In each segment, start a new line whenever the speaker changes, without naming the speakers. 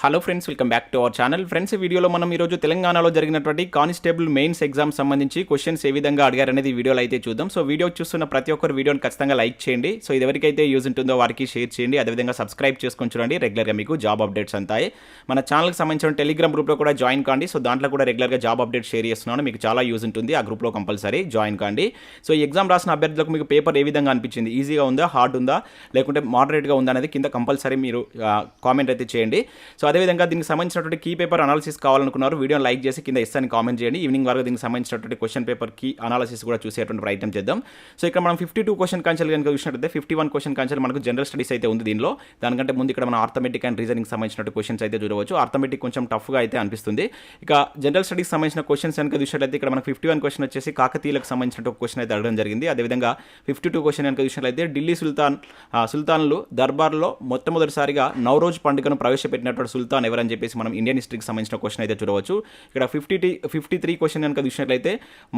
Hello friends, welcome back to our channel. Friends, ఈ వీడియోలో మనం ఈరోజు తెలంగాణలో జరిగినటువంటి కానిస్టేబుల్ మెయిన్స్ ఎగ్జామ్ సంబంధించి క్వశ్చన్స్ ఏ విధంగా అడిగారనేది ఈ వీడియోలో అయితే చూద్దాం. సో వీడియో చూస్తున్న ప్రతి ఒక్కరు వీడియోని ఖచ్చితంగా లైక్ చేయండి. సో ఇది ఎవరికైతే యూజ్ ఉంటుందో వారికి షేర్ చేయండి. అదేవిధంగా సబ్స్క్రైబ్ చేసుకొని చూడండి. రెగ్యులర్గా మీకు జాబ్ అప్డేట్స్ అంతాయి. మన ఛానల్కి సంబంధించిన టెలిగ్రామ్ గ్రూప్లో కూడా జాయిన్ కాండి. సో దాంట్లో కూడా రెగ్యులర్గా జాబ్ అప్డేట్స్ షేర్ చేస్తున్నాను. మీకు చాలా యూజ్ ఉంటుంది. ఆ గ్రూప్లో కంపల్సరీ జాయిన్ కాండి. సో ఈ ఎగ్జామ్ రాసిన అభ్యర్థులకు మీకు పేపర్ ఏ విధంగా అనిపించింది? ఈజీగా ఉందా, హార్డ్ ఉందా, లేకుంటే మోడరేట్గా ఉందా అనేది కింద కంపల్సరీ మీరు కామెంట్ అయితే చేయండి. సో అదేవిధంగా దీనికి సంబంధించినటువంటి కీ పేపర్ అనాలిసిస్ కావాలనుకున్నారు, వీడియోని లైక్ చేసి కింద ఇస్తాను కామెంట్ చేయండి. ఈవినింగ్ వరకు దీనికి సంబంధించినటువంటి క్వశ్చన్ పేపర్ కీ అనాలిసిస్ కూడా చూసేటువంటి ప్రయత్నం చేద్దాం. సో ఇక్కడ మనం 52 క్వశ్చన్ కాన్సెల్ కనుక చూసినట్లయితే 51 క్వశ్చన్ కాన్సెల్ మనకు జనరల్ స్టడీస్ అయితే ఉంది. దీనిలో దానికంటే ముందు ఇక్కడ మనం ఆర్థమెటిక్ అండ్ రీజనింగ్ సంబంధించిన క్వశ్చన్స్ అయితే చూడవచ్చు. ఆర్థమెటిక్ కొంచెం టఫ్గా అయితే అనిపిస్తుంది. ఇక జనరల్ స్టడీస్ సంబంధించిన క్వశ్చన్స్ కనుక చూసినట్లయితే ఇక్కడ మనకు 51 క్వశ్చన్ వచ్చేసి కాకతీయులకు సంబంధించిన క్వశ్చన్ అయితే అడగడం జరిగింది. అదేవిధంగా 52 క్వశ్చన్ కనుక చూసినట్లయితే ఢిల్లీ సుల్తాన్లు దర్బార్లో మొట్టమొదటిసారిగా నవరోజ్ పండుగను ప్రవేశపెట్టినటువంటి సుల్తాన్ ఎవరని చెప్పేసి మనం ఇండియన్ హిస్టరీకి సంబంధించిన క్వశ్చన్ అయితే చూడవచ్చు. ఇక్కడ 53 క్వశ్చన్ కనుక చూసినట్లయితే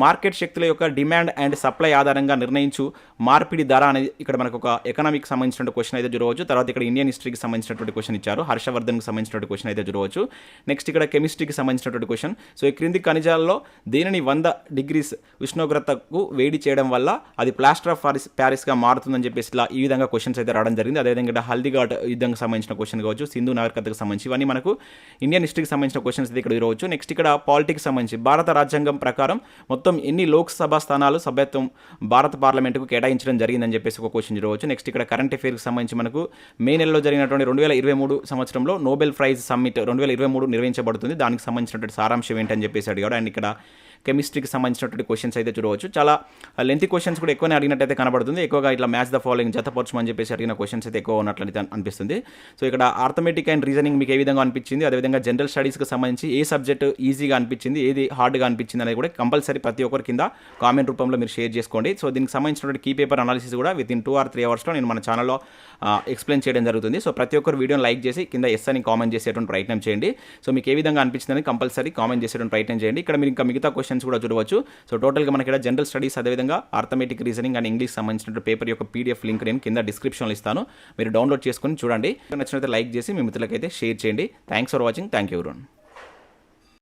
మార్కెట్ శక్తుల యొక్క డిమాండ్ అండ్ సప్లై ఆధారంగా నిర్ణయించు మార్పిడి ధర అనేది ఇక్కడ మనకు ఒక ఎకనామిక్ సంబంధించిన క్వశ్చన్ అయితే చూడవచ్చు. తర్వాత ఇక్కడ ఇండియన్ హిస్టరీకి సంబంధించినటువంటి క్వశ్చన్ ఇచ్చారు. హర్షవర్ధన్కి సంబంధించినటువంటి క్వశ్చన్ అయితే చూడవచ్చు. నెక్స్ట్ ఇక్కడ కెమిస్ట్రీకి సంబంధించినటువంటి క్వశ్చన్. సో ఈ క్రింది ఖనిజాల్లో దేనిని 100 డిగ్రీస్ ఉష్ణోగ్రతకు వేడి చేయడం వల్ల అది ప్లాస్టర్ ఆఫ్ ప్యారిస్గా మారుతుందని చెప్పేసి ఇలా ఈ విధంగా క్వశ్చన్స్ అయితే రావడం జరిగింది. అదేవిధంగా ఇక్కడ హల్దీఘాట్ యుద్ధంకి సంబంధించిన క్వశ్చన్ కావచ్చు, సింధు నాగరికతకు సంబంధించి ఇవన్నీ మనకు ఇండియన్ హిస్టరీకి సంబంధించిన క్వశ్చన్స్ అయితే ఇక్కడ చూడవచ్చు. నెక్స్ట్ ఇక్కడ పాలిటిక్స్ సంబంధించి భారత రాజ్యాంగం ప్రకారం మొత్తం ఎన్ని లోక్సభ స్థానాలు సభ్యత్వం భారత పార్లమెంటుకు కేటాయించడం జరిగిందని చెప్పేసి ఒక క్వశ్చన్ చూడవచ్చు. నెక్స్ట్ ఇక్కడ కరెంట్ అఫైర్కి సంబంధించి మనకు మే నెలలో జరిగినటువంటి 2023 సంవత్సరంలో నోబెల్ ప్రైజ్ సమ్మిట్ 2023 నిర్వహించబడుతుంది. దానికి సంబంధించినటువంటి సారాంశం ఏంటని చెప్పేసి అడిగాడు. అండ్ ఇక్కడ కెమిస్ట్రీకి సంబంధించినటువంటి క్వశ్చన్స్ అయితే చూడవచ్చు. చాలా లెంతీ క్వశ్చన్స్ కూడా ఎక్కువనే అడిగినట్టయితే కనబడుతుంది. ఎక్కువగా ఇట్లా మ్యాచ్ ద ఫాలోయింగ్ జతపరచమని చెప్పేసి అడిగిన క్వశ్చన్స్ అయితే ఎక్కువ ఉన్నట్లయితే అనిపిస్తుంది. సో ఇక్కడ ఆర్థమెటిక్ అండ్ రీజనింగ్ మీకు ఏ విధంగా అనిపించింది, అదేవిధంగా జనరల్ స్టడీస్కి సంబంధించి ఏ సబ్జెక్ట్ ఈజీగా అనిపించింది, ఏది హార్డ్గా అనిపించింది అనేది కూడా కంపల్సరీ ప్రతి ఒక్కరి కింద కామెంట్ రూపంలో మీరు షేర్ చేసుకోండి. సో దీనికి సంబంధించినటువంటి కీ పేపర్ అనాలిసిస్ కూడా వితిన్ 2 or 3 అవర్స్లో నేను మన ఛానల్లో ఎక్స్ప్లెయిన్ చేయడం జరుగుతుంది. సో ప్రతి ఒక్కరు వీడియోని లైక్ చేసి కింద ఎస్ అని కామెంట్ చేసేటువంటి ప్రయత్నం చేయండి. సో మీకు ఏ విధంగా అనిపించిందని కంపల్సరీ కామెంట్ చేసేటువంటి ప్రయత్నం చేయండి. ఇక్కడ మీరు ఇంకా మిగతా క్వశ్చన్స్ కూడా చూడవచ్చు. సో టోటల్గా మనకి ఇక్కడ జనరల్ స్టడీస్, అదేవిధంగా ఆర్థమెటిక్, రీజనింగ్ అండ్ ఇంగ్లీష్ సంబంధించిన పేపర్ యొక్క పీడిఎఫ్ లింక్ నేను కింద డిస్క్రిప్షన్లో ఇస్తాను. మీరు డౌన్లోడ్ చేసుకొని చూడండి. నచ్చినట్లయితే లైక్ చేసి మీ మిత్రులకైతే షేర్ చేయండి. Thanks for watching. Thank you everyone.